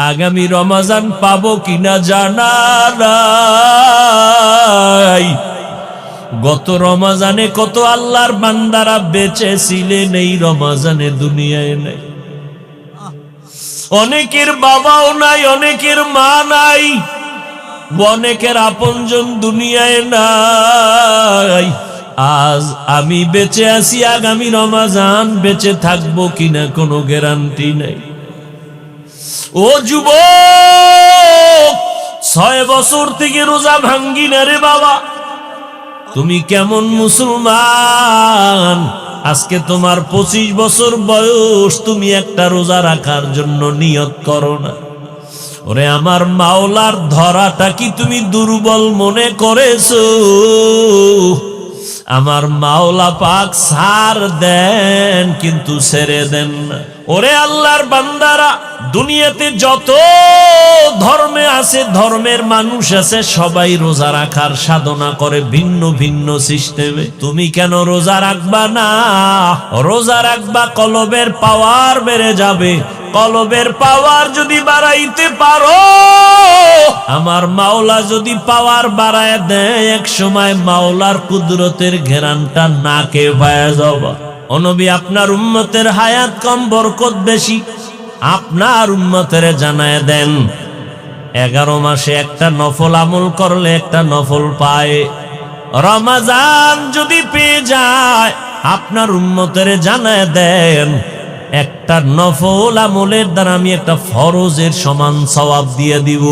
আগামী রমজান পাবো কিনা জানা নাই। গত রমজানে কত আল্লাহর বান্দারা বেঁচে ছিলেন, এই রমজানে দুনিয়ায় নাই। অনেকের বাবাও নাই, অনেকের মা নাই, অনেকের আপনজন দুনিয়ায় নাই। আজ আমি বেঁচে আছি, আগামী রমজান বেঁচে থাকবো কিনা কোনো গ্যারান্টি নাই। ও যুবক, 6 বছর থেকে রোজা ভাঙ্গি না রে বাবা। তুমি কেমন মুসলমান? আজকে তোমার 25 বছর বয়স, তুমি একটা রোজা রাখার জন্য নিয়ত করো না। ওরে আমার মাওলার ধরাটা কি তুমি দুর্বল মনে করেছো? আমার মাওলা পাক ছাড় দেন, কিন্তু ছেড়ে দেন না। ওরে আল্লাহর বান্দারা, দুনিয়াতে যত ধর্মে আছে, ধর্মের মানুষ আছে, সবাই রোজা রাখার সাধনা করে ভিন্ন ভিন্ন সিস্টেমে। তুমি কেন রোজা রাখবা না? রোজা রাখবা, কলবের পাওয়ার বেড়ে যাবে। কলবের পাওয়ার যদি বাড়াইতে পারো, আমার মাওলা যদি পাওয়ার বাড়ায় দেয়, এক সময় মাওলার কুদরতের ঘেরানটা নাকে পায়া যাবা। ও নবী, আপনার উম্মতের হায়াত কম, বরকত বেশি। আপনার উম্মতের জানায় দেন, 11 মাসে একটা নফল আমল করলে একটা নফল পায়। রমজান যদি পেয়ে যায়, আপনার উম্মতের জানায় দেন, একটা নফল আমলের দ্বারা আমি একটা ফরজের সমান সওয়াব দিয়ে দিব।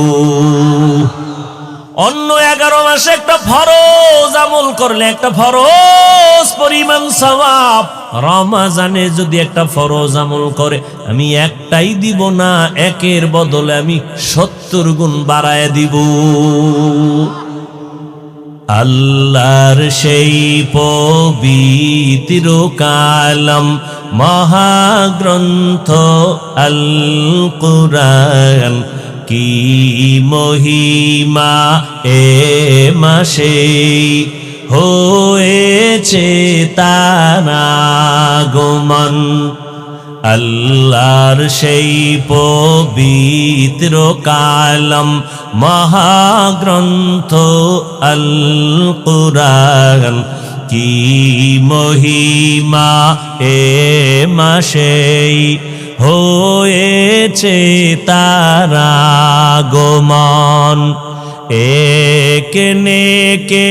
অন্য 11 মাসে একটা ফরজ আমল করলে একটা ফরজ পরিমাণ সওয়াব, রমজানে যদি একটা ফরজ আমল করে, আমি একটাই দিব না, একের বদলে আমি 70 গুণ বাড়ায় দিব। আল্লাহর সেই পবিত্র কালাম, মহাগ্রন্থ আল কুরআন, কি মহিমা এ মাসে হয়েছে তার আগমন। আল্লাহর সেই পবিত্র কালাম, মহাগ্রন্থ আল কুরআন, কি মহিমা এ মাসে হয়েছে তার আগমন। এক নেকে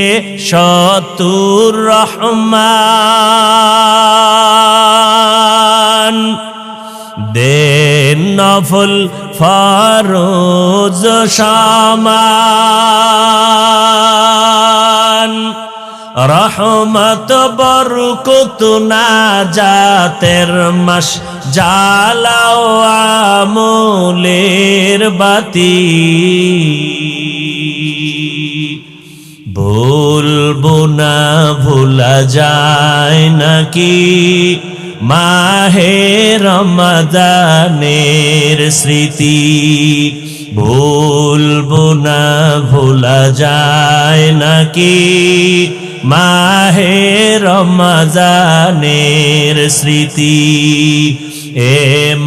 70 রহমান, দেন নফল ফরজ সমান। রহমত বরকত নাজাতের মাস, জ্বালাও আমলের বাতি। ভুলবো না, ভোলা যায় নাকি মাহে রমজানের স্মৃতি। ভুলবো না, ভোলা যায় নাকি মাহে রমজানের স্মৃতি। এ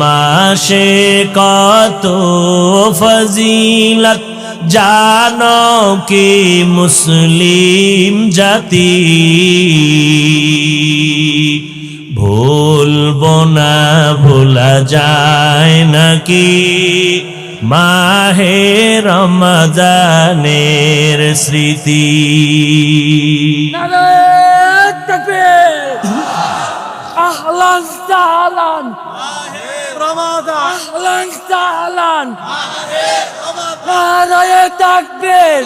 মাসে কত ফজিলত জানো কি মুসলিম জাতি। ভুলবো না, ভোলা যায় নাকি মাহে রমজানের স্মৃতি। নারায়ে তাকবীর, আহলান সাহলান মাহে রমাদান, আহলান সাহলান মাহে রমাদান। নারায়ে তাকবীর,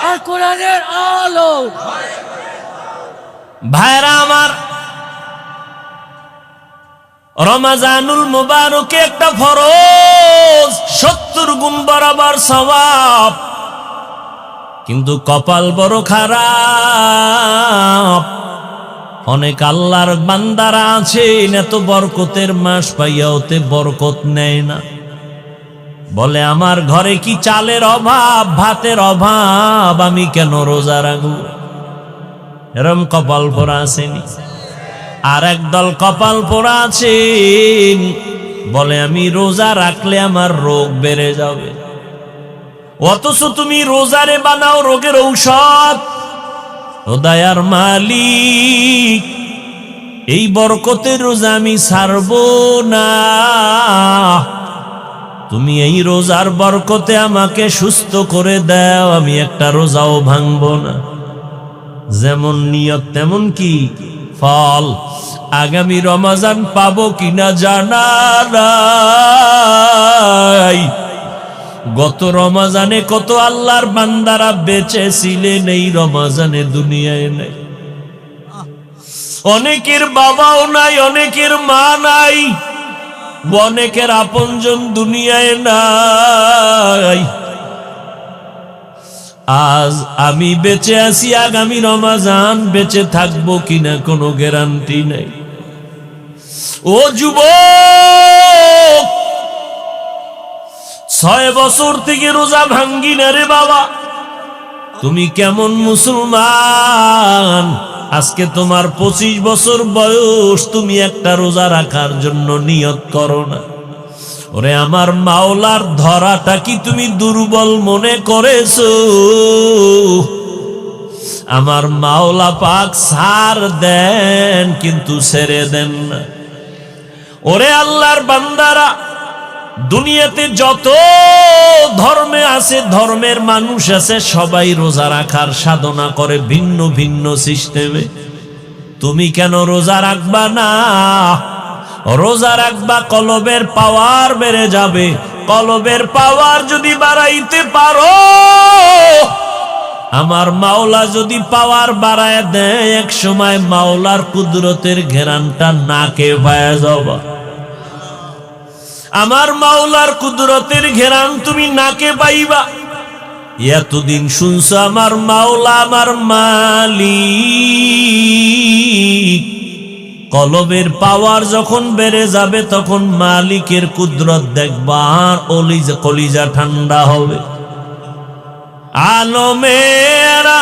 আর কোরআনের আলো। ভাইরা আমার, রমজানুল মুবারকে একটা ফরজ, 70 গুণ বরাবর সওয়াব। কিন্তু কপাল বড় খারাপ। অনেক আল্লাহর বান্দারা আছেন, এত বরকতের মাস পাইয়া ওতে বরকত নেয় না। বলে আমার ঘরে কি চালের অভাব, ভাতের অভাব, আমি কেন রোজা রাখবো? এরম কপাল পোড়া আসেনি। আর একদল কপাল পোড়া আছেন, বলে আমি রোজা রাখলে আমার রোগ বেড়ে যাবে, অথচ তুমি রোজারে বানাও রোগের ঔষধ। ও দয়ার মালিক, এই বরকতের রোজা আমি ছাড়বো না। তুমি এই রোজার বরকতে আমাকে সুস্থ করে দাও, আমি একটা রোজাও ভাঙবো না। যেমন নিয়ত তেমন কি ফল। আগামী রমজান পাবো কিনা জানা নাই। গত রমজানে কত আল্লাহর বান্দারা বেঁচে ছিলেন, এই রমজানে দুনিয়ায় নাই। অনেকের বাবাও নাই, অনেকের মা নাই, অনেকের আপনজন দুনিয়ায় নাই। আজ আমি বেঁচে আছি, আগামী রমজান বেঁচে থাকবো কিনা কোনো গ্যারান্টি নাই। ও যুবক, 6 বছর থেকে রোজা ভাঙ্গি না রে বাবা। তুমি কেমন মুসলমান? আজকে তোমার 25 বছর বয়স, তুমি একটা রোজা রাখার জন্য নিয়ত করো না। ওরে আমার মাওলার ধরাটা কি তুমি দুর্বল মনে করেছো? আমার মাওলা পাক ছাড় দেন, কিন্তু ছেড়ে দেন না। ওরে আল্লাহর বান্দারা, দুনিয়াতে যত ধর্মে আছে, ধর্মের মানুষ আছে, সবাই রোজা রাখার সাধনা করে ভিন্ন ভিন্ন সিস্টেমে। তুমি কেন রোজা রাখবা না? রোজা রাখবা, কলবের পাওয়ার বেড়ে যাবে। কলবের পাওয়ার যদি বাড়াইতে পারো, আমার মাওলা যদি পাওয়ার বাড়ায় দেয়, এক সময় মাওলার কুদরতের ঘেরানটা নাকে পায়া যাবা। আমার মাওলার কুদরতের ঘেরান তুমি নাকে পাইবা। এতদিন শুনছো আমার মাওলা আমার মালিক, কলবের পাওয়ার যখন বেড়ে যাবে তখন মালিকের কুদরত দেখবা, আর কলিজা ঠান্ডা হবে। আলমেরা,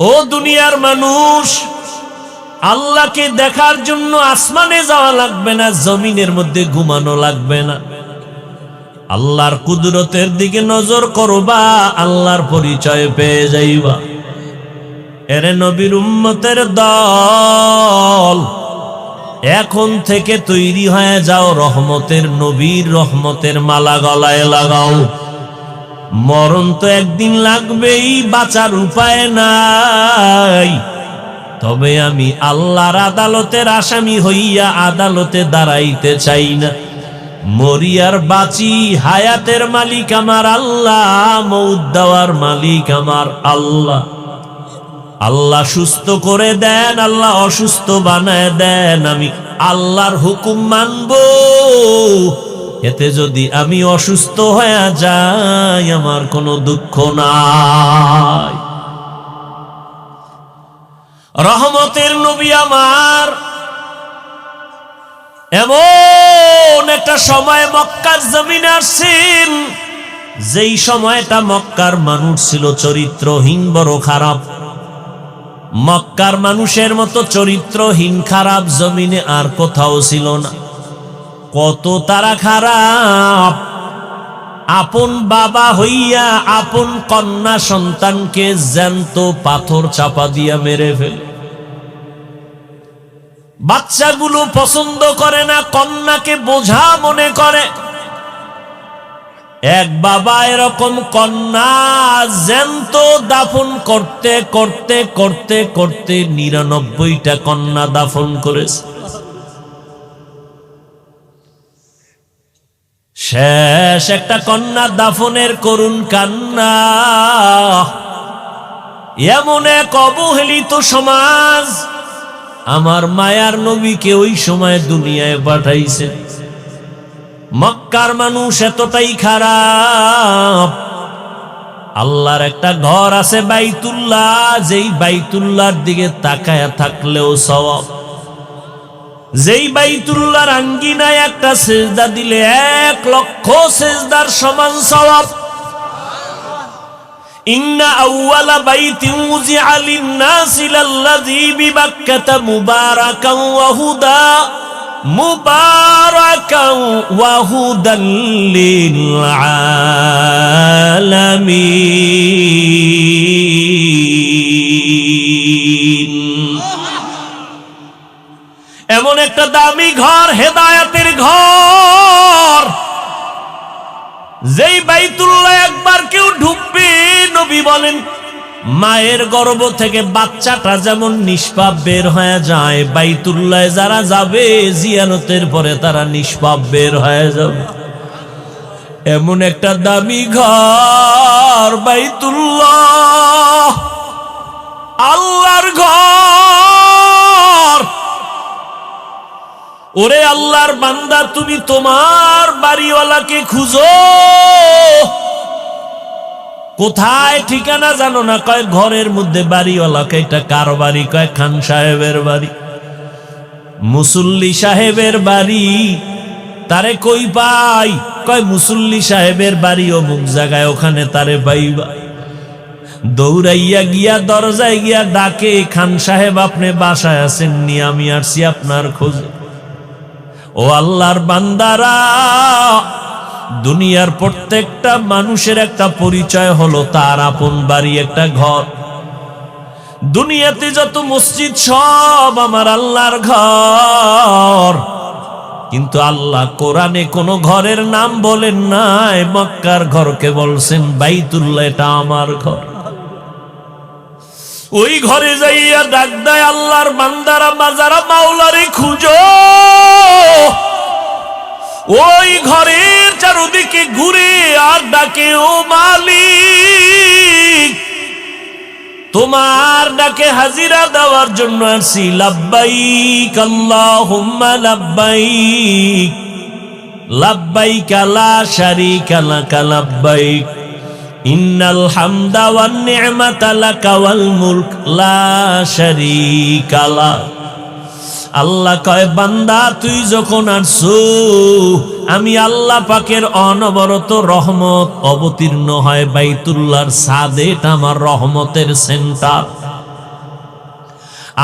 ও দুনিয়ার মানুষ, আল্লাহকে দেখার জন্য আসমানে যাওয়া লাগবে না, জমিনের মধ্যে ঘুমানো লাগবে না। আল্লাহর কুদরতের দিকে নজর করবা, আল্লাহর পরিচয় পেয়ে যাইবা। এরে নবীর উম্মতের দল, এখন থেকে তৈরি হয়ে যাও, রহমতের নবীর রহমতের মালা গলায় লাগাও। মরণ তো একদিন লাগবেই, বাঁচার উপায় নাই। তবে আমি আল্লাহর আদালতের আসামি হইয়া আদালতে দাঁড়াইতে চাই না। মরিয়ার বাঁচি, হায়াতের মালিক আমার আল্লাহ, মউত দেওয়ার মালিক আমার আল্লাহ। আল্লাহ সুস্থ করে দেন, আল্লাহ অসুস্থ বানায় দেন। আমি আল্লাহর হুকুম মানব। এতে যদি আমি অসুস্থ হয়ে যাই, আমার কোনো দুঃখ নাই। রহমতের নবী আমার এমন একটা সময় মক্কার জমিনে আসছেন, যেই সময়টা মক্কার মানুষ ছিল চরিত্রহীন, বড় খারাপ। মক্কার মানুষের মতো চরিত্রহীন খারাপ জমিনে আর কোথাও ছিল না। কত তারা খারাপ, আপন বাবা হইয়া আপন কন্যা সন্তানকে জ্যান্ত পাথর চাপা দিয়া মেরে ফেলে। বাচ্চাগুলো পছন্দ করে না, কন্যাকে বোঝা মনে করে। এক বাবা এরকম কন্যা জ্যান্ত দাফন করতে করতে করতে করতে 99টা কন্যা দাফন করেছে। শেষ একটা কন্যা দাফনের করুণ কান্না। এমন এক অবহেলিত সমাজ, আমার মায়ার নবীকে ওই সময় দুনিয়ায় পাঠাইছে। মক্কার মানুষ এতটাই খারাপ। আল্লাহর একটা ঘর আছে বাইতুল্লাহ, যেই বাইতুল্লাহর দিকে তাকায়া থাকলেও সওয়াব। যেই বাইতুল্লাহর আঙ্গিনায় একটা সেজদা দিলে 1 লক্ষ সেজদার সমান সওয়াব। ইন্না আউওয়ালা বাইতিন উযিআ লিন-নাসি লাল্লাযী বিবাক্কাতা মুবারাকান ওয়া হুদা মুবারাকাও ওয়া হুদাল লিল আলামিন। এমন একটা দামি ঘর, হেদায়েতের ঘর, যেই বাইতুল্লাহ একবার কেউ ঢুকবে, নবী বলেন মায়ের গর্ভ থেকে বাচ্চাটা যেমন নিষ্পাপ বের হয়ে যায়, বাইতুল্লাহ যারা যাবে জিয়ারতের পরে তারা নিষ্পাপ বের হয়ে যাবে। এমন একটা দামি ঘর বাইতুল্লাহ, আল্লাহর ঘর। ওরে আল্লাহর বান্দা, তুমি তোমার বাড়িওয়ালাকে খুঁজো। কোথায় ঠিকানা জানো না? কয় ঘরের মধ্যে বাড়িওয়ালাকে। এটা কার বাড়ি? কয় খান সাহেবের বাড়ি, মুসল্লি সাহেবের বাড়ি। তারে কই পাই? কয় মুসল্লি সাহেবের বাড়ি অমুক জায়গায়, ওখানে তারে পাইবা। দৌড়াইয়া গিয়া দরজায় গিয়া ডাকে, খান সাহেব আপনি বাসায় আছেন নি? আমি আসছি আপনার খোঁজে। ও আল্লাহর বান্দারা, দুনিয়ার প্রত্যেকটা মানুষের একটা পরিচয় হলো তার আপন বাড়ি, একটা ঘর। দুনিয়াতে যত মসজিদ সব আমার আল্লাহর ঘর, কিন্তু আল্লাহ কোরআনে কোন ঘরের নাম বলেন নাই। মক্কার ঘরকে বলছেন বাইতুল্লাহ, এটা আমার ঘর। ওই ঘরে যাইয়া ডাক দেয় আল্লাহর বান্দারা, বাজারা মাওলারে খুঁজো। ওই ঘরের চারদিকে ঘুরে আর ডাকে, ও মালিক, তোমার ডাকে হাজিরা দেওয়ার জন্য আসছি। লাব্বাইক আল্লাহুম্মা লাব্বাইক, লাব্বাইক লা শারীকা লাকা লাব্বাইক, ইন্নাল হামদা ওয়ান নি'মাতা লাকা ওয়াল মুলক লা শারীকা লাক। আল্লাহ কয়, বান্দা তুই যখন আসছো, আমি আল্লাহ পাকের অনবরত রহমত অবতীর্ণ হয় বাইতুল্লাহর ছাদে। এটা আমার রহমতের সেন্টার।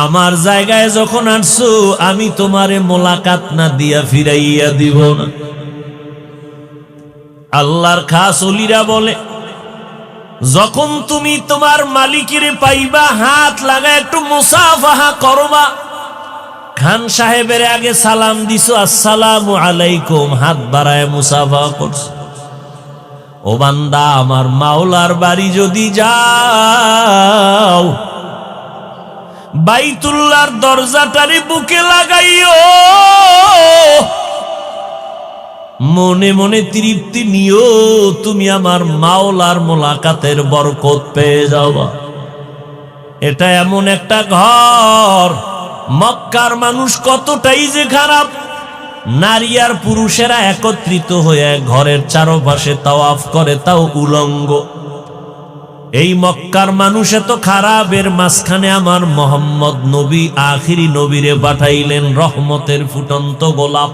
আমার জায়গায় যখন আসছো, আমি তোমারে মোলাকাত না দিয়া ফিরাইয়া দিব না। আল্লাহর খাস ওলিরা বলে, যখন তুমি তোমার মালিকের পাইবা, হাত লাগা একটু মুসাফাহা করবা। খান সাহেবের আগে সালাম দিছো, আসসালামু আলাইকুম, হাত বাড়ায় মুসাফাহা করছো। ও বান্দা, আমার মাওলার বাড়ি যদি যাও, বাইতুল্লাহর দরজাটারে বুকে লাগাইও, মনে মনে তৃপ্তি নিও, তুমি আমার মাওলার মোলাকাতের বরকত পেয়ে যাবা। এটা এমন একটা ঘর। মক্কার মানুষ কতটাই যে খারাপ, নারী আর পুরুষেরা একত্রিত হয়ে ঘরের চারপাশে তাওয়াফ করে, তাও উলঙ্গ। এই মক্কার মানুষ এত খারাপের মাঝখানে আমার মোহাম্মদ নবী, আখিরি নবীরে পাঠাইলেন, রহমতের ফুটন্ত গোলাপ।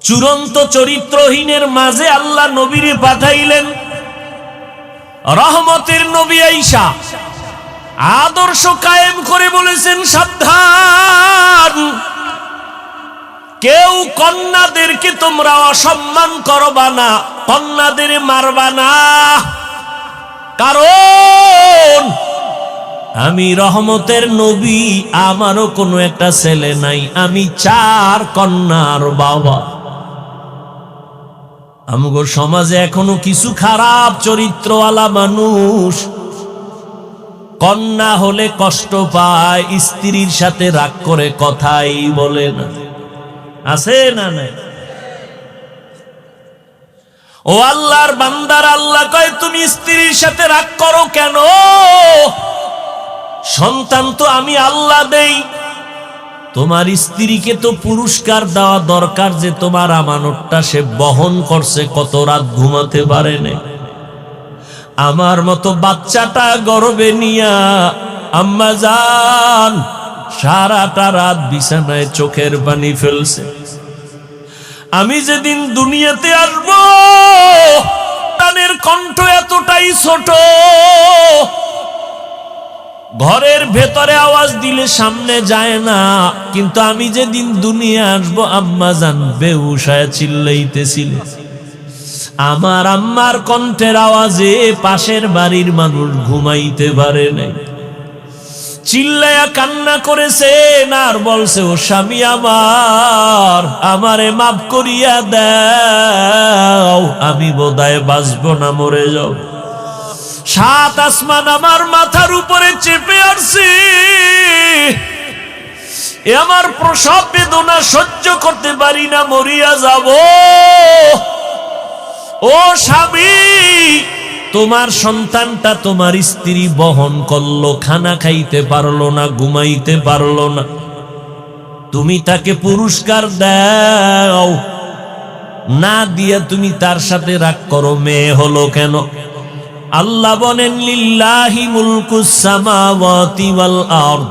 চূড়ান্ত চরিত্রহীনের মাঝে আল্লাহ নবীরে পাঠাইলেন, রহমতের নবী আইসা আদর্শ কায়েম করে বলেছেন, সাবধান, কেউ কন্যাদেরকে তোমরা অসম্মান করবা না, কন্যাদের মারবা না, কারণ আমি রহমতের নবী, আমারও কোনো একটা ছেলে নাই, আমি 4 কন্যার বাবা। আমগো সমাজে এখনো কিছু খারাপ চরিত্রওয়ালা মানুষ, কন্যা হলে কষ্ট পায়, স্ত্রীর সাথে রাগ করে কথাই বলে না। আছে না নাই? ও আল্লাহর বান্দার, আল্লাহ কয়, তুমি স্ত্রীর সাথে রাগ করো কেন? সন্তান তো আমি আল্লাহ দেই। তোমার স্ত্রীকে তো পুরস্কার দেওয়া দরকার, যে তোমার আমানতটা সে বহন করছে, কত রাত ঘুমাতে পারে না। আমার মতো বাচ্চাটা গর্বে নিয়া আম্মা জান সারাটা রাত বিছানায় চোখের পানি ফেলছে। আমি যেদিন দুনিয়াতে আসব, টানের কণ্ঠ এতটাই ছোট, ঘরের ভেতরে আওয়াজ দিলে সামনে যায় না, কিন্তু আমি যেদিন দুনিয়া আসবো আম্মা জান বেহুশ হয়ে চিল্লাইতেছিল। আমার আম্মার কণ্ঠের আওয়াজে পাশের বাড়ির মানুষ ঘুমাইতে পারে নাই, চিল্লায়া কান্না করেছে আর বলছে, ও স্বামী আমার, আমারে মাফ করিয়া দাও, আমি বোধহয় বাঁচবো না, মরে যাও। সাত আসমান আমার মাথার উপরে চেপে আসছে, আমার প্রসব বেদনা সহ্য করতে পারি না, মরিয়া যাব। ও স্বামী, তোমার সন্তানটা তোমার স্ত্রী বহন করলো, খানা খাইতে পারলো না, ঘুমাইতে পারলো না, তুমি তাকে পুরস্কার দাও, না দিয়া তুমি তার সাথে রাগ করো, মেয়ে হলো কেন? আল্লাহ বলেন, লিল্লাহি মুলকুস সামাওয়াতি ওয়াল আরদ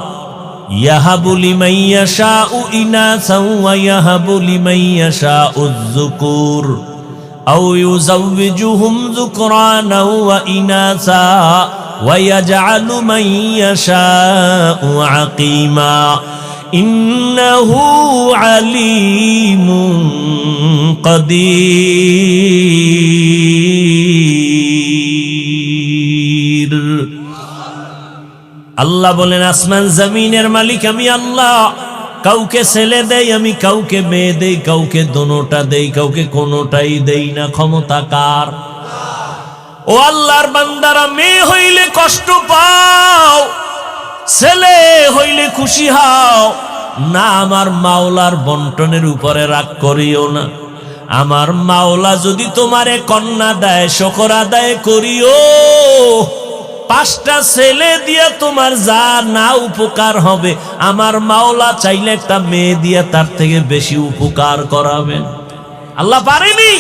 ইয়াহাবু লিমান ইয়াশাউ ইনাসাও ওয়া ইয়াহাবু লিমান ইয়াশাউ যুকুর আও ইউযাওয়িজুহুম যুকরানাও ওয়া ইনাসা ওয়া ইয়াজআলু মান ইয়াশাউ আকিমা ইন্নাহু আলিমুন কাদির। আল্লাহ বলেন, আসমান জমিনের মালিক আমি আল্লাহ। কাউকে ছেলে দেই আমি, কাউকে মেয়ে দেই, কাউকে দোনোটা দেই, কাউকে কোনোটাই দেই না। ক্ষমতা কার? ও আল্লাহর বান্দারা, মেয়ে হইলে কষ্ট পাও, ছেলে হইলে খুশি হও না। আমার মাওলার বন্টনের উপরে রাগ করিও না। আমার মাওলা যদি তোমারে কন্যা দেয়, শুকর আদায় করিও। 5টা ছেলে দিয়ে তোমার যা না উপকার হবে, আমার মাওলা চাইলে একটা মেয়ে দিয়ে তার থেকে বেশি উপকার করাবেন। আল্লাহ পারেনি?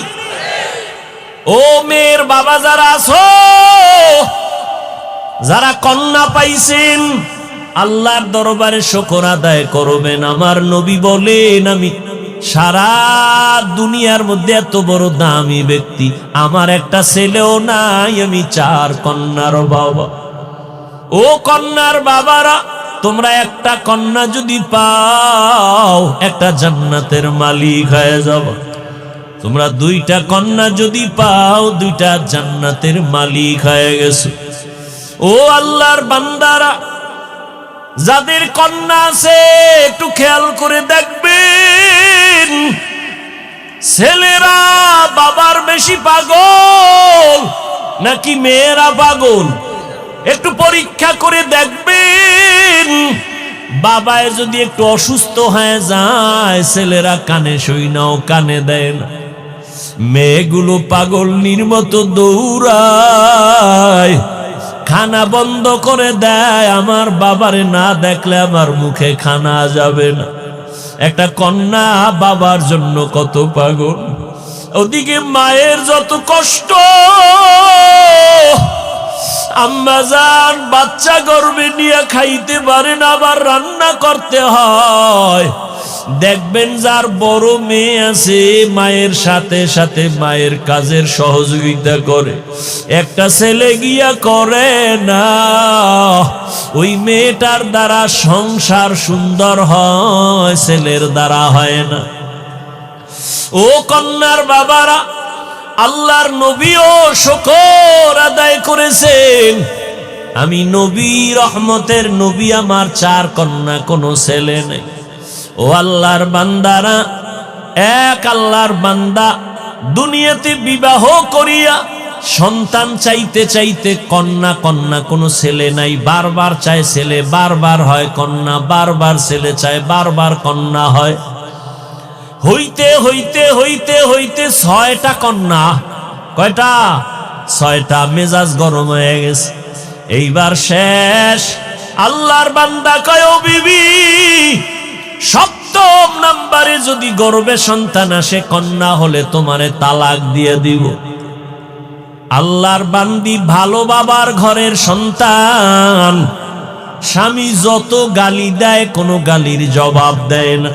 ও মেয়ের বাবা যারা আছো, যারা কন্যা পাইছেন, আল্লাহর দরবারে শুকর আদায় করবেন। আমার নবী বলেন, আমি সারা দুনিয়ার মধ্যে এত বড় দামি ব্যক্তি, আমার একটা ছেলেও নাই, আমি 4 কন্যার বাবা। ও কন্যার বাবারা, তোমরা একটা কন্যা যদি পাও, একটা জান্নাতের মালিক হয়ে যাবে। তোমরা 2টা কন্যা যদি পাও, 2টা জান্নাতের মালিক হয়ে গেছো। ও আল্লাহর বান্দারা, যাদের কন্যা আছে একটু খেয়াল করে দেখবেন, ছেলেরা বাবার বেশি পাগল নাকি মেয়েরা পাগল? একটু পরীক্ষা করে দেখবেন। বাবায় যদি একটু অসুস্থ হয়ে যায়, ছেলেরা কানে সই নাও, কানে দেয় না। মেয়েগুলো পাগলনির মতো দৌড়ায়, খানা বন্ধ করে দেয়। আমার বাবারে না দেখলে আমার মুখে খানা যাবে না। একটা কন্যা বাবার জন্য কত পাগল। ওদিকে মায়ের যত কষ্ট, আম্মা জান বাচ্চা গর্ভে নিয়ে খাইতে পারে না, আবার রান্না করতে হয়। দেখবেন যার বড় মেয়ে আছে, মায়ের সাথে সাথে মায়ের কাজের সহযোগিতা করে। একটা ছেলে গিয়া করে না, ওই মেয়েটার দ্বারা সংসার সুন্দর হয়, ছেলের দ্বারা হয় না। ও কন্যার বাবারা, আল্লাহর নবীও শুকর আদায় করেছেন। আমি নবী, রহমতের নবী, আমার 4 কন্যা, কোনো ছেলে নেই। ও আল্লাহর বান্দারা, এক আল্লাহর বান্দা দুনিয়াতে বিবাহ করিয়া সন্তান চাইতে চাইতে কন্যা কন্যা, কোনো ছেলে নাই, বারবার চায় ছেলে, বারবার হয় কন্যা, বারবার ছেলে চায়, বারবার কন্যা হয়। হইতে হইতে হইতে হইতে 6টা কন্যা। কয়টা? 6টা। মেজাজ গরম হয়ে গেছে, এইবার শেষ। আল্লাহর বান্দা কয়, ও বিবি, 7ম নাম্বারে যদি গর্ভে সন্তান আসে, কন্যা হলে তোমারে তালাক দিয়ে দিব। আল্লাহর বান্দি ভালো বাবার ঘরের সন্তান, স্বামী যত গালি দেয় কোনো গালির জবাব দেয় না,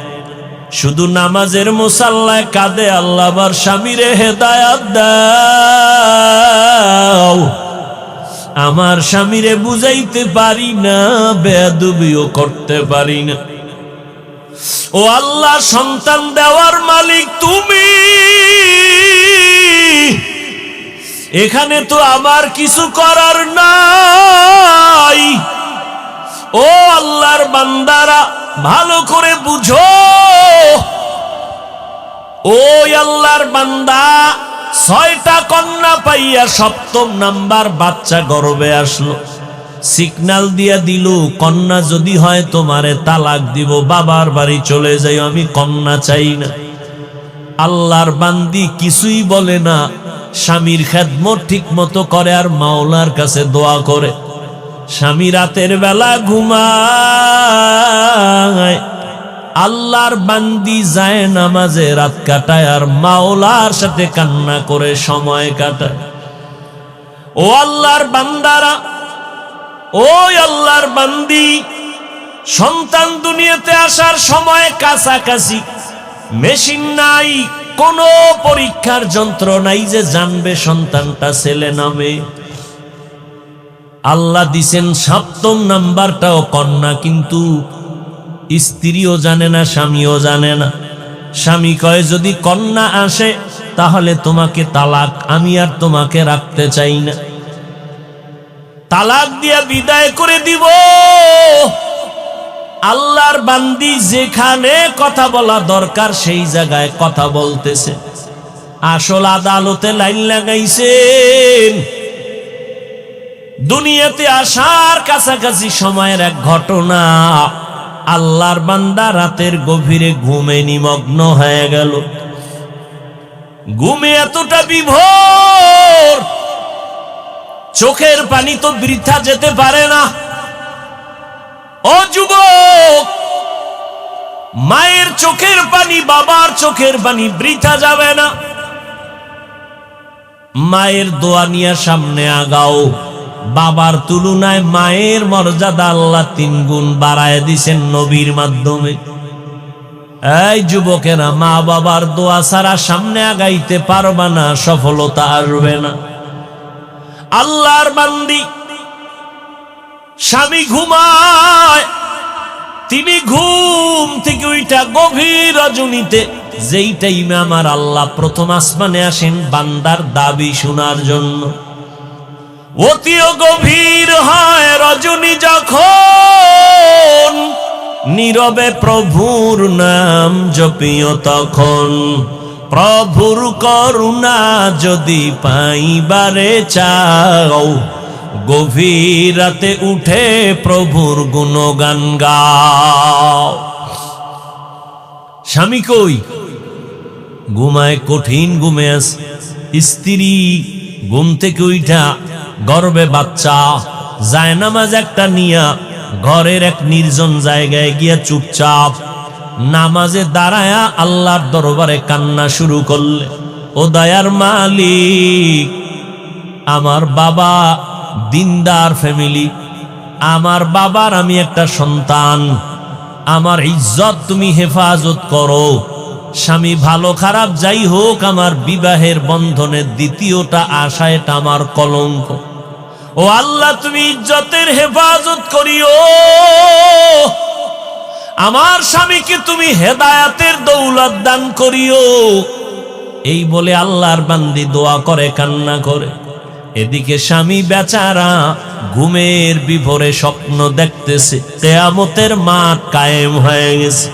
শুধু নামাজের মুসাল্লায় কাঁদে, আল্লাহ আমার স্বামীরে হেদায়াত দাও। আমার স্বামীরে বুঝাইতে পারি না, বেয়াদবিও করতে পারি না। ও আল্লাহ, সন্তান দেওয়ার মালিক তুমি, এখানে তো আমার কিছু করার নাই। ও আল্লাহর বান্দারা, ভালো করে বুঝো। ওই আল্লাহর বান্দা 6টা কন্যা পাইয়া 7ম নাম্বার বাচ্চা গর্ভে আসলো। সিগন্যাল দিয়া দিল, কন্যা যদি হয় তোমারে তালাক দিব, বাবার বাড়ি চলে যাই, আমি কন্যা চাই না। আল্লাহর বান্দি কিছুই বলে না, স্বামীর খেদমত ঠিক মতো করে আর মাওলার কাছে দোয়া করে। স্বামী রাতের বেলা ঘুমায়, আল্লাহর বান্দি যায় নামাজে রাত কাটায় আর মাওলার সাথে কান্না করে সময় কাটায়। ও আল্লাহর বান্দারা, ওই আল্লাহর বান্দি, সন্তান দুনিয়াতে আসার সময় কাছাকাছি, মেশিন নাই, কোনো পরীক্ষার যন্ত্র নাই যে জানবে সন্তানটা ছেলে না মেয়ে। আল্লাহ দিছেন 7ম নাম্বারটাও কন্যা, কিন্তু স্ত্রীও জানে না, স্বামীও জানে না। স্বামী কয় যদি কন্যা আসে তাহলে তোমাকে তালাক, আমি আর তোমাকে রাখতে চাই না, তালাক দিয়া বিদায় করে দিব। আল্লাহর বান্দি যেখানে কথা বলা দরকার সেই জায়গায় কথা বলতেছে। আসল আদালতে লাইন লাগাইছেন। দুনিয়াতে আসার কাছাকাছি সময়ের এক ঘটনা, আল্লাহর বান্দা রাতের গভীরে ঘুমে নিমগ্ন হয়ে গেল। ঘুমে এতটা বিভোর, চোখের পানি তো বৃথা যেতে পারে না। ও যুবক, মায়ের চোখের পানি, বাবার চোখের পানি বৃথা যাবে না। মায়ের দোয়া নিয়ে সামনে আগাও। বাবার তুলনায় মায়ের মর্যাদা আল্লাহ 3 গুণ বাড়ায় দিছেন নবীর মাধ্যমে। এই যুবকেরা, মা বাবার দোয়া ছাড়া সামনে আগাইতে পারবা না, সফলতা আসবে না। আল্লাহর বান্দি, স্বামী ঘুমায়, তিনি ঘুম থেকে উইঠা গভীর রজনীতে, যেই টাইমে আমার আল্লাহ প্রথম আসমানে আসেন বান্দার দাবি শোনার জন্য, অতিও গভীর হয় রজনী যখন, নীরবে প্রভুর নাম জপিও তখন। প্রভুর করুণা যদি পাইবারে চাও, গভীর রাতে উঠে প্রভুর গুণগান গাও। স্বামী কই? ঘুমায়, কঠিন ঘুমে আছে। স্ত্রী ঘুম থেকে উঠা গর্বে বাচ্চা, জায়নামাজ একটা নিয়া ঘরের এক নির্জন জায়গায় গিয়া চুপচাপ নামাজে দাঁড়ায়া আল্লাহর দরবারে কান্না শুরু করলে। ও দয়ার মালিক, আমার বাবা দিনদার ফ্যামিলি, আমার বাবার আমি একটা সন্তান, আমার ইজ্জত তুমি হেফাজত করো। স্বামী ভালো খারাপ যাই হোক, আমার বিবাহের বন্ধনের দ্বিতীয়টা আশা, এটা আমার কলঙ্ক। ও আল্লাহ, তুমি ইজ্জতের হেফাজত করিও। আমার স্বামীকে তুমি হেদায়াতের দৌলত দান করিও। এই বলে আল্লাহর বান্দি দোয়া করে, কান্না করে। এদিকে স্বামী বেচারা ঘুমের বিভোরে স্বপ্ন দেখতেছে, কিয়ামতের মাঠ কায়েম হয়ে গেছে।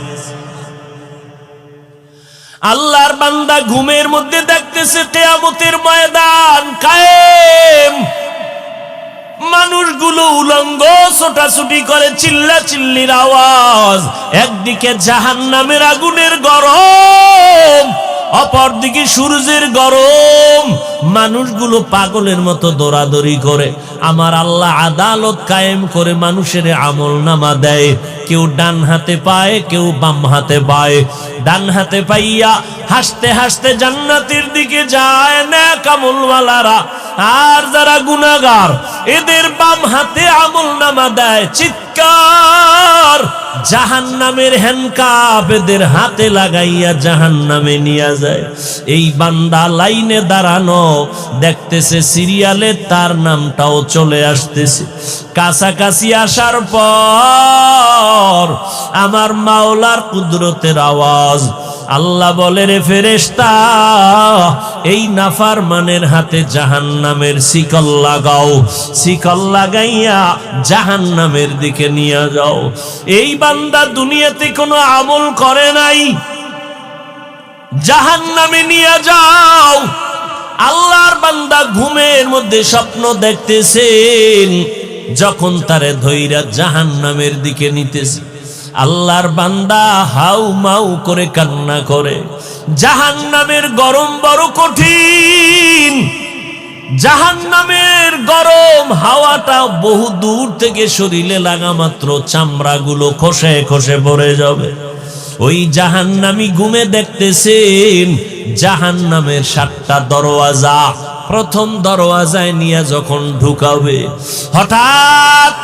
আল্লাহর বান্দা ঘুমের মধ্যে দেখতেছে কিয়ামতের ময়দান কায়েম। মানুষগুলো উলঙ্গ ছোটাছুটি করে, চিল্লা চিল্লির আওয়াজ। একদিকে জাহান্নামের আগুনের গরম, অপরদিকে সূর্যের গরম। মানুষগুলো পাগলের মতো দৌড়াদৌড়ি করে। আমার আল্লাহ আদালত কায়েম করে মানুষের আমল নামা দেয়। কেউ ডান হাতে পায়, কেউ বাম হাতে পায়। ডান হাতে পাইয়া হাসতে হাসতে জান্নাতের দিকে যায় নেক আমলওয়ালারা, আর যারা গুনাহগার এদের বাম হাতে আমল নামা দেয়। চিৎকার, জাহান্নামের হ্যান্ডকাপ এদের হাতে লাগাইয়া জাহান্নামে নিয়ে যায়। এই বান্দা লাইনে দাঁড়ানো, দেখতেছে সিরিয়ালে তার নামটাও চলে আসতেছে। কাছাকাছি আসার পর আমার মাওলার কুদরতের আওয়াজ, আল্লাহ বলে, রে ফেরেশতা, এই নাফরমানের হাতে জাহান্নামের শিকল লাগাও, শিকল লাগাইয়া জাহান্নামের দিকে নিয়ে যাও। এই বান্দা দুনিয়াতে কোনো আমল করে নাই, জাহান্নামে নিয়ে যাও। আল্লাহর বান্দা ঘুমের মধ্যে স্বপ্ন দেখতেছেন, যখন তারে ধইরা জাহান্নামের দিকে নিতেছে, আল্লাহর বান্দা হাউ মাউ করে কান্না করে। জাহান্নামের গরম বড় কঠিন, জাহান্নামের গরম হাওয়াটা বহু দূর থেকে শরীরে লাগা মাত্র চামড়াগুলো খসে খসে পড়ে যাবে। ওই জাহান্নামী ঘুমে দেখতেছেন জাহান্নামের 7টা দরওয়াজা। প্রথম দরওয়াজায় নিয়ে যখন ঢুকাবে, হঠাৎ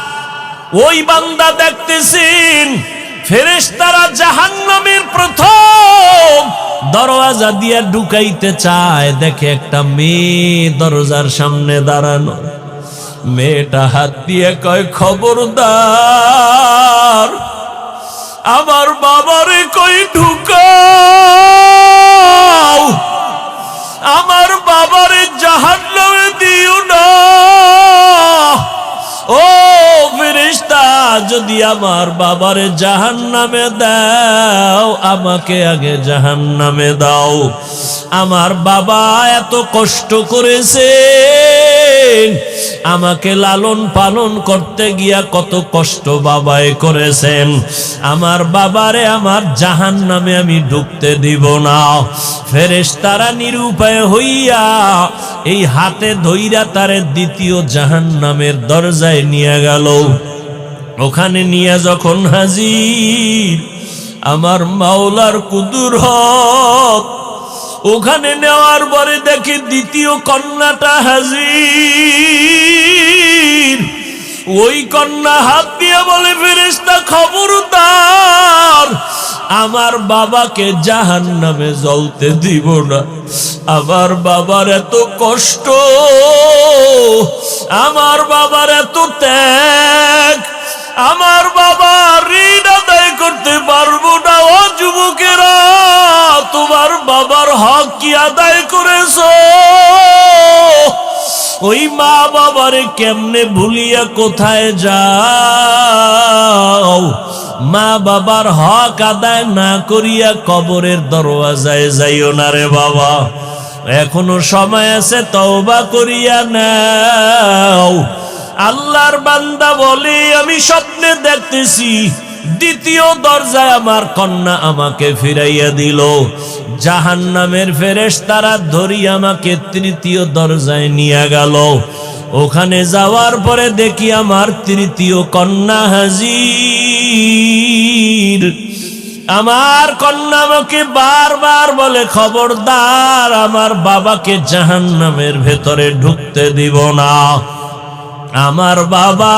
ওই বান্দা দেখতেছেন ফেরেশতারা জাহান্নামের প্রথম দরওয়াজা দিয়ে ঢুকাইতে চায়। দেখে একটা মেয়ে দরজার সামনে দাঁড়ানো। মেয়েটা হাত দিয়ে কয়, খবরদার, আমার বাবারে কই ঢুকাও, আমার বাবারে জাহান্নামে দিও না। ও ফেরেশতা, যদি আমার বাবারে জাহান্নামে দাও, আমাকে আগে জাহান্নামে দাও। আমার বাবা এত কষ্ট করেছেন, আমাকে লালন পালন করতে গিয়া কত কষ্ট বাবাই করেছেন। আমার বাবারে আমার জাহান্নামে আমি ঢুকতে দিব না। ফেরেশতারা নিরুপায় হইয়া এই হাতে ধইরা তারে দ্বিতীয় জাহান্নামের দরজায় নিয়ে গেল। ওখানে নিয়ে যখন হাজির আমার মাওলার কুদরত, ওখানে নেওয়ার পরে দেখি দ্বিতীয় কন্যাটা হাজির। ওই কন্যা হাত দিয়ে বলে, ফেরেশতা খবরদার, আমার বাবাকে জাহান্নামে জ্বলতে দিব না। আমার বাবার এত কষ্ট, আমার বাবার এত ত্যাগ, আমার বাবা ঋণ আদায় করতে পারবো না। ও যুবকেরা, তোমার বাবার হক কি আদায় করেছো? ওই মা বাবারে কেমনে ভুলিয়া কোথায় যাও? মা বাবার হক আদায় না করিয়া কবরের দরওয়াজায় যাইও না রে বাবা, এখনো সময় আছে, তওবা করিয়া নাও। আল্লাহর বান্দা বলে, আমি স্বপ্নে দেখতেছি দ্বিতীয় দরজায় আমার কন্যা আমাকে ফিরাইয়া দিল। জাহান্নামের ফেরেশতারা ধরি আমাকে তৃতীয় দরজায় নিয়ে গেল। ওখানে যাওয়ার পরে দেখি আমার তৃতীয় কন্যা হাজির। আমার কন্যা আমাকে বারবার বলে, খবরদার, আমার বাবাকে জাহান্নামের ভেতরে ঢুকতে দিব না। আমার বাবা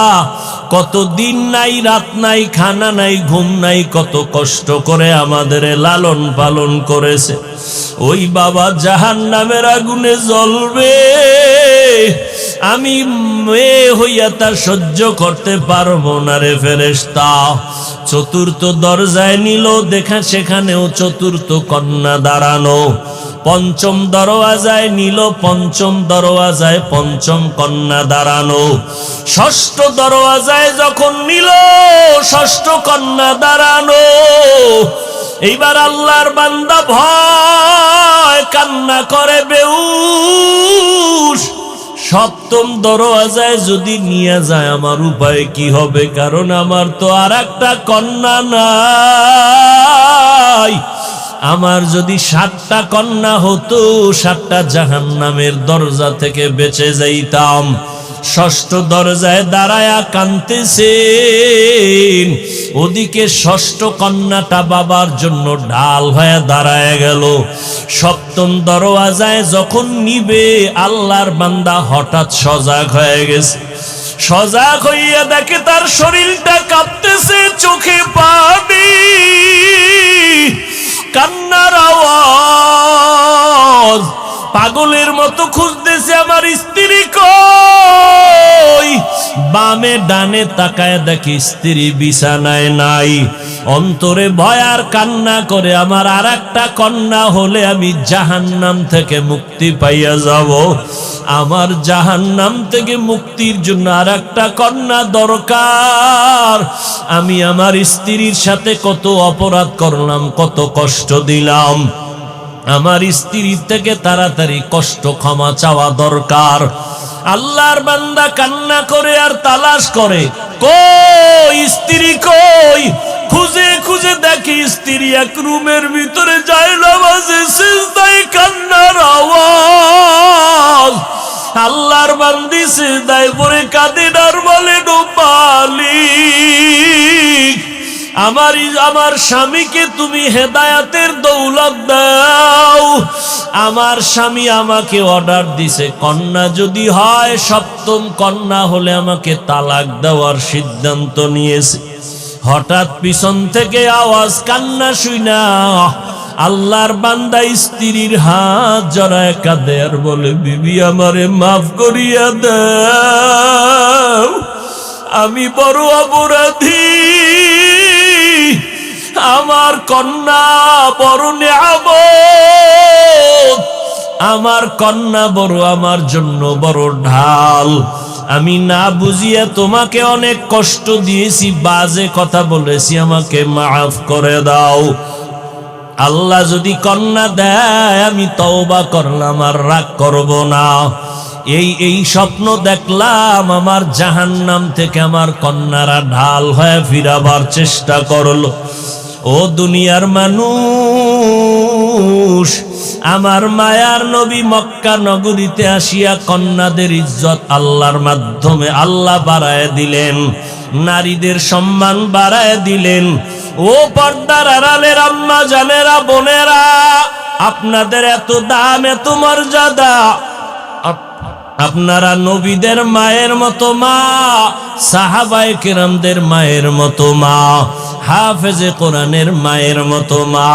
কত দিন নাই, রাত নাই, খানা নাই, ঘুম নাই, কত কষ্ট করে আমাদের লালন পালন করেছে। ওই বাবা জাহান্নামের আগুনে জ্বলবে, আমি মেয়ে হইয়া তা সহ্য করতে পারবো না রে ফেরেশতা। চতুর্থ দরজায় নিল, দেখা সেখানেও চতুর্থ কন্যা দাঁড়ানো। পঞ্চম দরওয়াজায় নিল, পঞ্চম দরওয়াজায় পঞ্চম কন্যা দাঁড়ানো। ষষ্ঠ দরওয়াজায় যখন নিল, ষষ্ঠ কন্যা দাঁড়ানো। এইবার আল্লাহর বান্দা ভয় কান্না করে বেহুশ। সপ্তম দরওয়াজায় যদি নিয়ে যায় আমার উপায় কি হবে? কারণ আমার তো আর একটা কন্যা নাই। আমার যদি 7টা কন্যা হতো, 7টা জাহান্নামের দরজা থেকে বেঁচে যাইতাম। ষষ্ঠ দরজায় দাঁড়ায়া কাঁদতেছেন, ওদিকে ষষ্ঠ কন্যাটা বাবার জন্য ঢাল হয়ে দাঁড়ায় গেল। সপ্তম দরওয়াজায় যখন নিবে, আল্লাহর বান্দা হঠাৎ সজাগ হয়ে গেছে। সজাগ হইয়া দেখে তার শরীরটা কাঁপতেছে, চোখে পানি, কান্নার আওয়াজ। পাগলের মতো খুঁজতেছে আমার স্ত্রী কই। বামে ডানে তাকায় দেখে স্ত্রী বিছানায় নাই। অন্তরে ভয় আর কান্না করে, আমার আর একটা কন্যা হলে আমি জাহান্নাম থেকে মুক্তি পাইয়া যাব। আমার জাহান্নাম থেকে মুক্তির জন্য আর একটা কন্যা দরকার। আমি আমার স্ত্রীর সাথে কত অপরাধ করলাম, কত কষ্ট দিলাম। আমার স্ত্রীর থেকে তাড়াতাড়ি কষ্ট ক্ষমা চাওয়া দরকার। আল্লাহর বান্দা কান্না করে আর তালাশ করে, কই স্ত্রী কই। খুঁজে খুঁজে দেখি স্ত্রী এক রুমের ভিতরে যায় নামাজে, সিজদায় কান্নার আওয়াজ। আল্লাহর বান্দি সিজদায় পড়ে কাঁদেন আর বলেন, ও মালিক, আমার স্বামীকে তুমি হেদায়াতের দৌলত দাও। আমার স্বামী আমাকে অর্ডার দিছে, কন্যা যদি হয়, সপ্তম কন্যা হলে আমাকে তালাক দেওয়ার সিদ্ধান্ত নিয়েছে। হঠাৎ পিছন থেকে আওয়াজ, কান্না শুইনা আল্লাহর বান্দা স্ত্রীর হাত জড়ায় কাঁদে আর বলে, বিবি আমারে মাফ করিয়া দাও, আমি বড় অপরাধী। আমার কন্যা বড় নিয়ামত, আমার কন্যা বড় আমার জন্য বড় ঢাল। আমি না বুঝিয়া তোমাকে অনেক কষ্ট দিয়েছি, বাজে কথা বলেছি, আমাকে মাফ করে দাও। আল্লাহ যদি কন্যা দেয় আমি তওবা করলাম, আর রাগ করব না। এই স্বপ্ন দেখলাম, আমার জাহান্নাম থেকে আমার কন্যারা ঢাল হয়ে ফিরাবার চেষ্টা করলো। ও দুনিয়ার মানুষ, আমার মায়ার নবী মক্কা নগরীতে আসিয়া কন্যাদের ইজ্জত আল্লাহর মাধ্যমে আল্লাহ বাড়ায় দিলেন, নারীদের সম্মান বাড়ায় দিলেন। ও পর্দার আড়ালের আম্মা জানেরা, বোনেরা, আপনাদের এত দাম, এত মর্যাদা। আপনারা নবীদের মায়ের মতো মা, সাহাবায়ে কেরামদের মায়ের মতো মা, হাফেজে কোরআনের মায়ের মতো মা।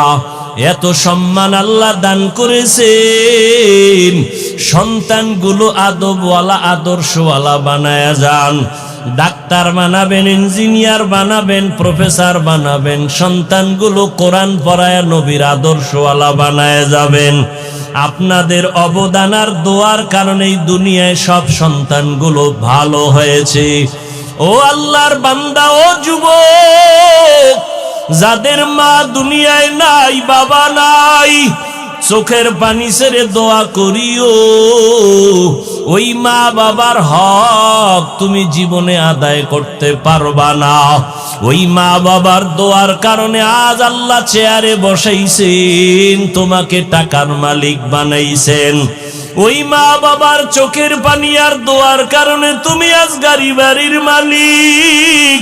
এত সম্মান আল্লাহ দান করেছেন। সন্তানগুলো আদবওয়ালা, আদর্শওয়ালা বানায়া যান। ডাক্তার বানাবেন, ইঞ্জিনিয়ার বানাবেন, প্রফেসর বানাবেন। সন্তানগুলো কোরআন পড়ায় নবীর আদর্শওয়ালা বানায় যাবেন। আপনাদের অবদান আর দোয়ার কারণেই দুনিয়ায় সব সন্তানগুলো ভালো হয়েছে। ও আল্লাহর বান্দা, ও যুবক, যাদের মা দুনিয়ায় নাই, বাবা নাই, চোখের পানি ছেড়ে দোয়া করিও। ওই মা বাবার হক তুমি জীবনে আদায় করতে পারবা না। ওই মা বাবার দোয়ার কারণে আজ আল্লাহ চেয়ারে বসাইছেন, তোমাকে টাকার মালিক বানাইছেন। ওই মা বাবার চোখের পানি আর দোয়ার কারণে তুমি আজ গাড়ি বাড়ির মালিক।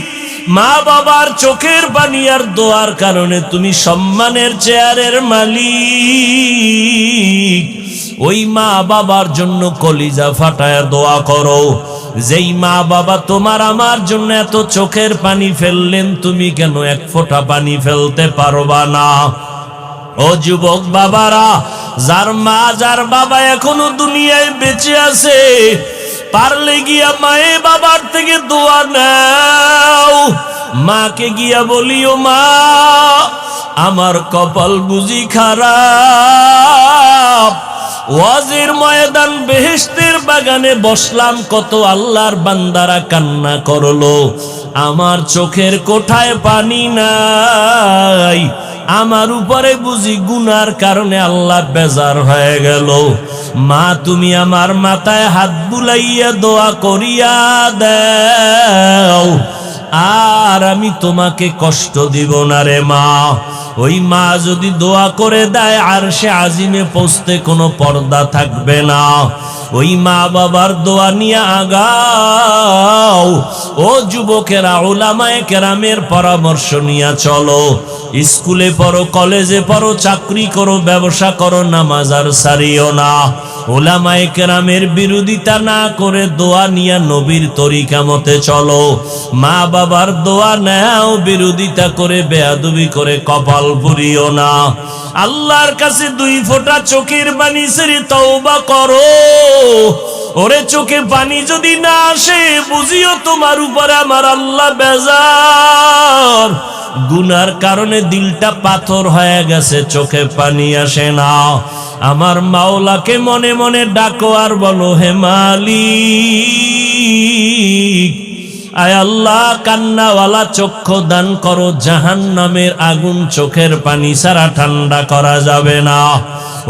মা বাবার চোখের পানি আর দোয়ার কারণে তুমি সম্মানের চেয়ারের মালিক। ওই মা বাবার জন্য কলিজা ফাটায় দোয়া করো। যেই মা বাবা তোমার আমার জন্য এত চোখের পানি ফেললেন, তুমি কেন এক ফোঁটা পানি ফেলতে পারবা না? ও যুবক বাবারা, যার মা যার বাবা এখনো দুনিয়ায় বেঁচে আছে, পারলে গিয়া মায়ে বাবার থেকে দোয়া নাও। মাকে গিয়া বলিও, মা আমার কপাল বুঝি খারাপ। ওয়াজের ময়দান, বেহেশতের বাগানে বসলাম, কত আল্লাহর বান্দারা কান্না করলো, আমার চোখের কোঠায় পানি নাই। আমার উপরে বুঝি গুনার কারণে আল্লাহ বেজার হয়ে গেল। মা তুমি আমার মাথায় হাত বুলাইয়া দোয়া করিয়া দাও, আর আমি তোমাকে কষ্ট দিব না রে মা। ওই মা যদি দোয়া করে দেয়, আরশে আজিমে পৌঁছতে কোনো পর্দা থাকবে না। ওই মা বাবার দোয়া নিয়ে আগাও। ও যুবকেরা, উলামায়ে কেরামের পরামর্শ নিয়ে চলো। স্কুলে পড়ো, কলেজে পড়ো, চাকরি করো, ব্যবসা করো, নামাজ আর ছাড়িও না। উলামায়ে কেরামের বিরোধিতা না করে দোয়া নিয়া নবীর তরিকা মতে চলো। মা বাবার দোয়া নাও, বিরোধিতা করে বেয়াদবি করে কপাল পুরিও না। আল্লাহর কাছে 2 ফোঁটা চোখের পানি ছেড়ে তওবা করো। ওরে চোখে পানি যদি না আসে, বুঝিও তোমার উপরে আমার আল্লাহ বেজার। গুনার কারণে দিলটা পাথর হয়ে গেছে, চোখে পানি আসে না। আমার মাওলাকে মনে মনে ডাকো আর বলো, হে মালিক, আয় আল্লাহ, কান্নাওয়ালা চক্ষু দান করো। জাহান্নামের আগুন চোখের পানি ছাড়া ঠান্ডা করা যাবে না।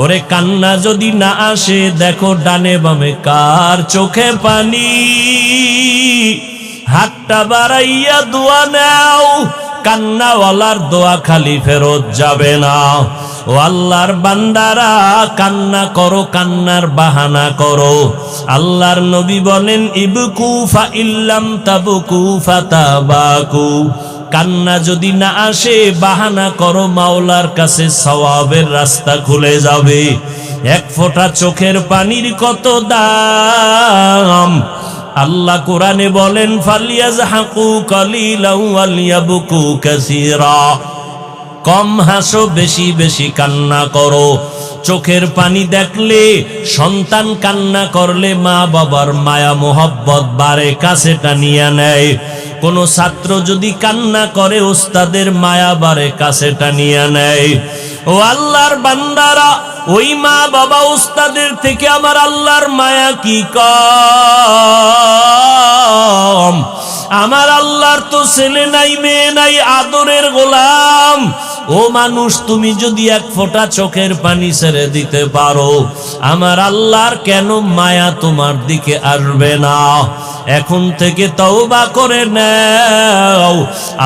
ওরে কান্না যদি না আসে, দেখো ডানে বামে কার চোখে পানি। হাতটা বাড়াইয়া দোয়া নাও, কান্নাওয়ালার দোয়া খালি ফেরত যাবে না। ও আল্লাহর বান্দারা, কান্না করো, কান্নার বাহানা করো। আল্লাহর নবী বলেন, ইবকু ফা ইল্লাম তাবকু ফাতাবাকু। কান্না যদি না আসে, বাহানা করো, মাওলার কাছে সওয়াবের রাস্তা খুলে যাবে। 1 ফোঁটা চোখের পানির কত দাম। আল্লাহ কোরআনে বলেন, ফালিয়াজহাকু কালিলাও ওয়ালিয়াবকু কাসীরা। কম হাসো, বেশি বেশি কান্না করো। চোখের পানি দেখলে, সন্তান কান্না করলে মা বাবার মায়া মোহব্বত বাড়ে, কাছে টানিয়া নেয়। কোন ছাত্র যদি কান্না করে, ওস্তাদের মায়া বাড়ে, কাছে টানিয়া নেয়। ও আল্লাহর বান্দারা, ওই মা বাবা ওস্তাদের থেকে আমার আল্লাহর মায়া কি কম? আমার আল্লাহর তো ছেলে নাই, মেয়ে নাই, আদরের গোলাম। ও মানুষ, তুমি যদি 1 ফোঁটা চোখের পানি ছেড়ে দিতে পারো, আমার আল্লাহর কেন মায়া তোমার দিকে আসবে না? এখন থেকে তওবা করে নাও।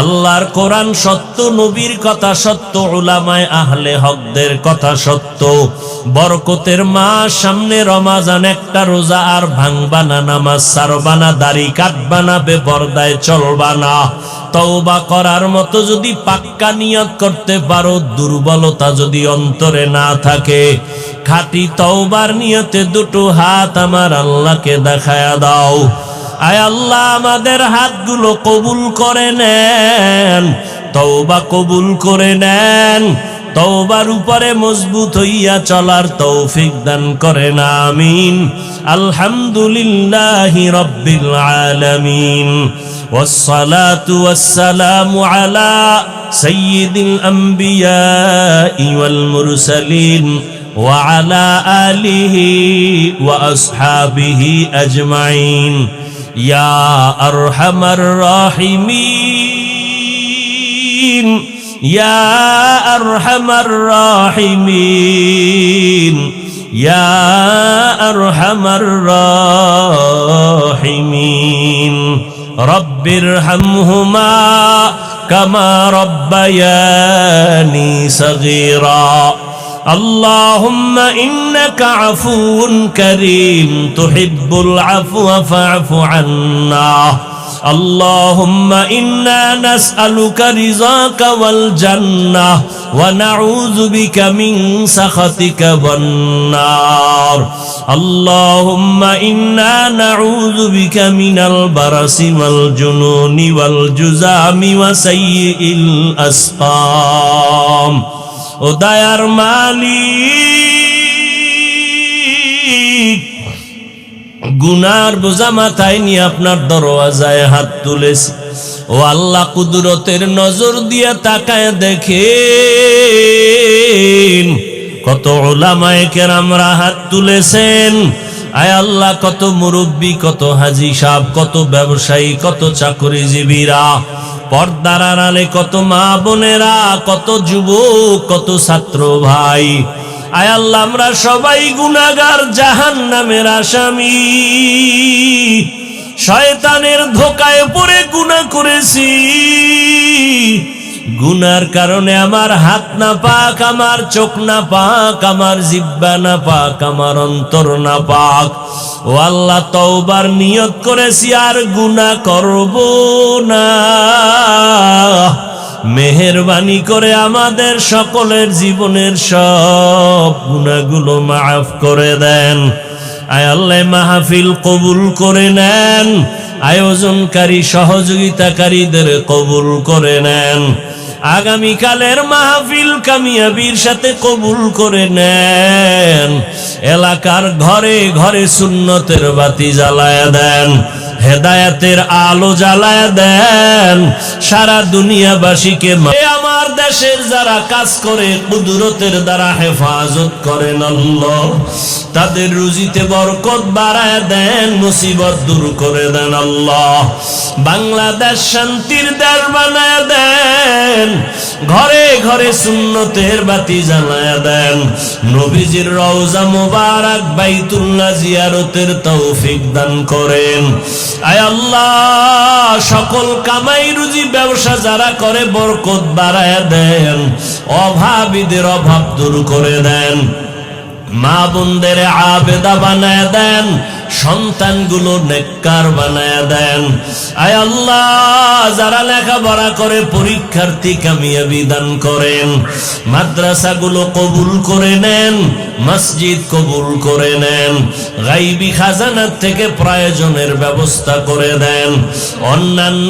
আল্লাহর কোরআন সত্য, নবীর কথা সত্য, উলামায়ে আহলে হকদের কথা সত্য। বরকতের মাস সামনে, রমাজান, একটা রোজা আর ভাঙবা না, নামাজ ছাড়বা না, দাড়ি কাটবা না, বেপরদায় চলবা না। তওবা করার মতো যদি পাক্কা নিয়ত করতে পারো, দুর্বলতা যদি অন্তরে না থাকে, খাঁটি তওবার নিয়তে 2 হাত আমার আল্লাহকে দেখায়া দাও। আয় আল্লাহ, আমাদের হাতগুলো কবুল করে নেন, তওবা কবুল করে নেন। তওবার উপরে মজবুত হইয়া চলার তৌফিক দান করেন, আমিন। আলহামদুলিল্লাহি রাব্বিল আলামিন। ওয়াসসালাতু ওয়াসসালামু আলা সাইয়্যিদিল আমবিয়াই ওয়াল মুরসালিন ওয়া আলা আলিহি ওয়া আসহাবিহি আজমাইন। ইয়া আরহামার রাহিমিন, ইয়া আরহামার রাহিমিন, ইয়া আরহামার রাহিমিন। রব্বিরহামহুমা কামা রব্বায়ানি সগীরা। আল্লাহুম্মা ইন্নাকা আফুউন কারীম, তুহিব্বুল আফওয়া ফা'ফু আন্না। اللهم إنا نسألك رضاك والجنة ونعوذ بك من سخطك والنار. اللهم إنا نعوذ بك من البرص والجنون والجذام وسيء الأسقام. وداير মালিক, গুনার বোঝা মাথায় নিয়ে আপনার দরওয়াজায় হাত তুলেছি। ও আল্লাহ, কুদরতের নজর দিয়ে তাকায় দেখেন, কত উলামায়ে কেরামরা হাত তুলেছেন। আয় আল্লাহ, কত মুরব্বী, কত হাজী সাহেব, কত ব্যবসায়ী, কত চাকরিজীবীরা, পর্দার আড়ালে কত মা বোনেরা, কত যুবক, কত ছাত্র ভাই। আয় আল্লাহ, আমরা সবাই গুনাহগার, জাহান্নামের আসামি। শয়তানের ধোকায় পড়ে গুনাহ করেছি। গুনার কারণে আমার হাত না পাক, আমার চোখ না পাক, আমার জিহ্বা না পাক, আমার অন্তর না পাক। ও আল্লাহ, তওবার নিয়ত করেছি আর গুনাহ করব না। মেহেরবানি করে আমাদের সকলের জীবনের সব গুনাহগুলো মাফ করে দেন। আয় আল্লাহ মাহফিল কবুল করে নেন, আয়োজনকারী সহযোগিতাকারীদের কবুল করে নেন। আগামীকালের মাহফিল কামিয়াবির সাথে কবুল করে নেন। এলাকার ঘরে ঘরে সুন্নতের বাতি জ্বালায়া দেন, হেদায়েতের আলো জ্বালায়া দেন। সারা দুনিয়াবাসীকে আমার দেশের যারা কাজ করে কুদরতের দ্বারা হেফাজত করেন আল্লাহ, তাদের রুজিতে বরকত বাড়ায় দেন, মুসিবত দূর করে দেন আল্লাহ। বাংলাদেশ শান্তির দেশ বানায় দেন, ঘরে ঘরে সুন্নতের বাতি জ্বালায়া দেন। নবীজির রওজা মুবারক বাইতুল্লাহ জিয়ারতের তৌফিক দান করেন। আয় আল্লাহ, সকল কামাই রুজি ব্যবসা যারা করে বরকত বাড়ায় দেন, অভাবীদের অভাব দূর করে দেন। মা বোনদের আবেদা বানায় দেন, সন্তানগুলো নেককার বানায় দেন। আয় আল্লাহ, যারা লেখাপড়া করে পরীক্ষার্থী কামিয়াবি দান করেন। মাদ্রাসাগুলো কবুল করে নেন, মসজিদ কবুল করে নেন। গাইবী খাজানার থেকে প্রয়োজনের ব্যবস্থা করে দেন। অন্যান্য